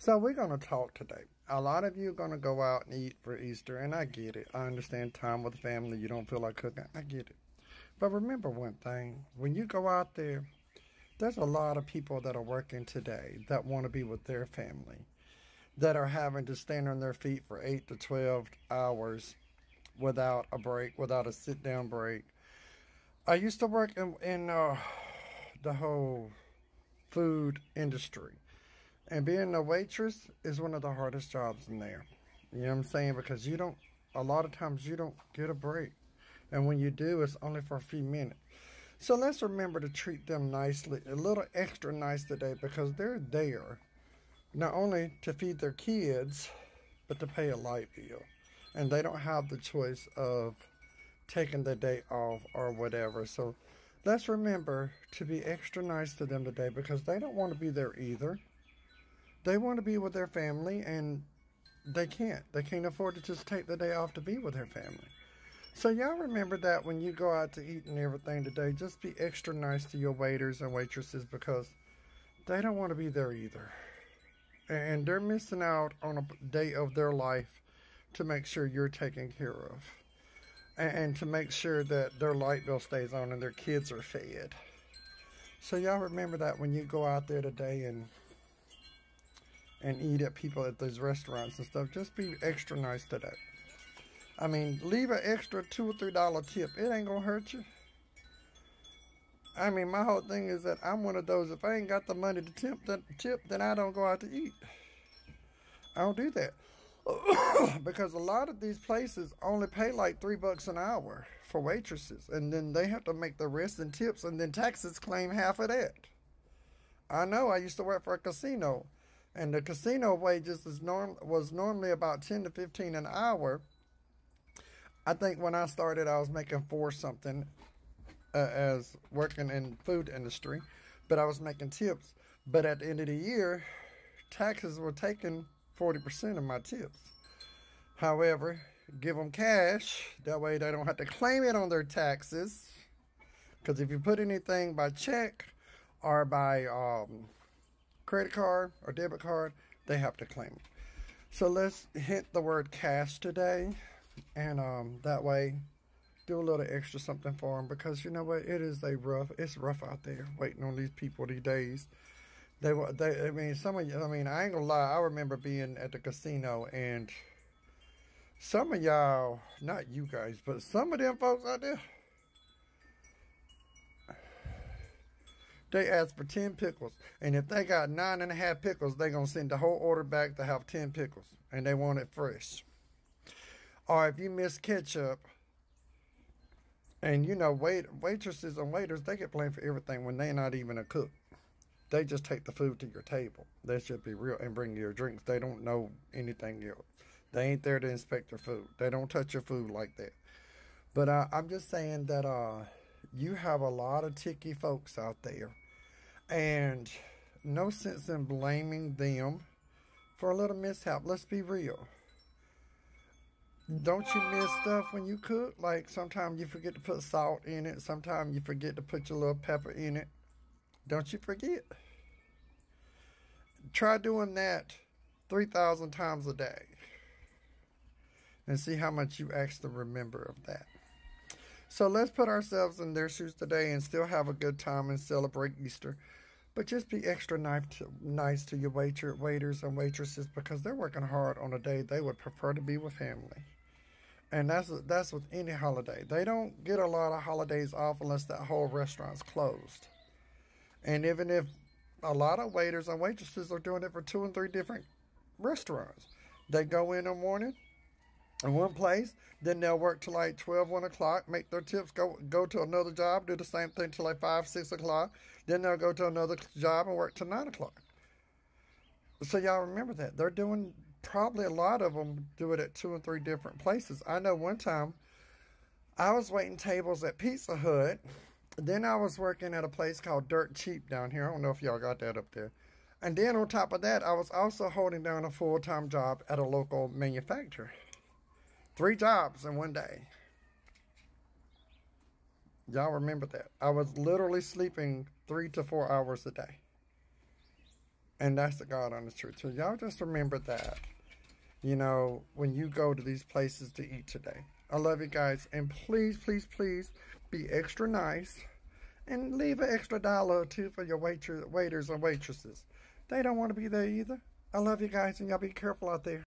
So we're going to talk today. A lot of you are going to go out and eat for Easter, and I get it. I understand time with the family, you don't feel like cooking. I get it. But remember one thing. When you go out there, there's a lot of people that are working today that want to be with their family, that are having to stand on their feet for 8 to 12 hours without a break, without a sit-down break. I used to work in the whole food industry. And being a waitress is one of the hardest jobs in there. You know what I'm saying? Because a lot of times you don't get a break. And when you do, it's only for a few minutes. So let's remember to treat them nicely, a little extra nice today, because they're there not only to feed their kids, but to pay a light bill. And they don't have the choice of taking the day off or whatever. So let's remember to be extra nice to them today, because they don't want to be there either. They want to be with their family, and they can't. They can't afford to just take the day off to be with their family. So y'all remember that when you go out to eat and everything today, just be extra nice to your waiters and waitresses, because they don't want to be there either. And they're missing out on a day of their life to make sure you're taken care of. And to make sure that their light bill stays on and their kids are fed. So y'all remember that when you go out there today and eat at people at these restaurants and stuff, just be extra nice today. I mean, leave an extra $2 or $3 tip. It ain't gonna hurt you. I mean, my whole thing is that I'm one of those, if I ain't got the money to tip, then I don't go out to eat. I don't do that. Because a lot of these places only pay like $3 an hour for waitresses. And then they have to make the rest in tips, and then taxes claim half of that. I know, I used to work for a casino. And the casino wages was normally about 10 to 15 an hour. I think when I started, I was making $4 something as working in food industry, but I was making tips. But at the end of the year, taxes were taking 40% of my tips. However, give them cash. That way they don't have to claim it on their taxes. Because if you put anything by check or by credit card or debit card, they have to claim it. So let's hit the word cash today, and that way do a little extra something for them, because you know what, it's rough out there waiting on these people these days. I mean, I ain't gonna lie, I remember being at the casino, and some of y'all, not you guys, but some of them folks out there, they ask for 10 pickles. And if they got 9.5 pickles, they're going to send the whole order back to have 10 pickles. And they want it fresh. Or if you miss ketchup, and you know, waitresses and waiters, they get blamed for everything when they're not even a cook. They just take the food to your table. They should be real and bring you your drinks. They don't know anything else. They ain't there to inspect your food. They don't touch your food like that. But I'm just saying that you have a lot of ticky folks out there. And no sense in blaming them for a little mishap. Let's be real. Don't you miss stuff when you cook? Like sometimes you forget to put salt in it. Sometimes you forget to put your little pepper in it. Don't you forget. Try doing that 3,000 times a day. And see how much you actually remember of that. So let's put ourselves in their shoes today and still have a good time and celebrate Easter. But just be extra nice to your waiters and waitresses, because they're working hard on a day they would prefer to be with family. And that's with any holiday. They don't get a lot of holidays off unless that whole restaurant's closed. And even if a lot of waiters and waitresses are doing it for 2 and 3 different restaurants. They go in the morning in one place, then they'll work till like 12, 1 o'clock, make their tips, go to another job, do the same thing till like 5, 6 o'clock. Then they'll go to another job and work till 9 o'clock. So y'all remember that. They're doing, probably a lot of them do it at 2 and 3 different places. I know one time I was waiting tables at Pizza Hut. Then I was working at a place called Dirt Cheap down here. I don't know if y'all got that up there. And then on top of that, I was also holding down a full-time job at a local manufacturer. 3 jobs in one day. Y'all remember that. I was literally sleeping 3 to 4 hours a day. And that's the God honest truth. So y'all just remember that, you know, when you go to these places to eat today. I love you guys. And please, please, please be extra nice. And leave an extra $1 or $2 for your waiters and waitresses. They don't want to be there either. I love you guys, and y'all be careful out there.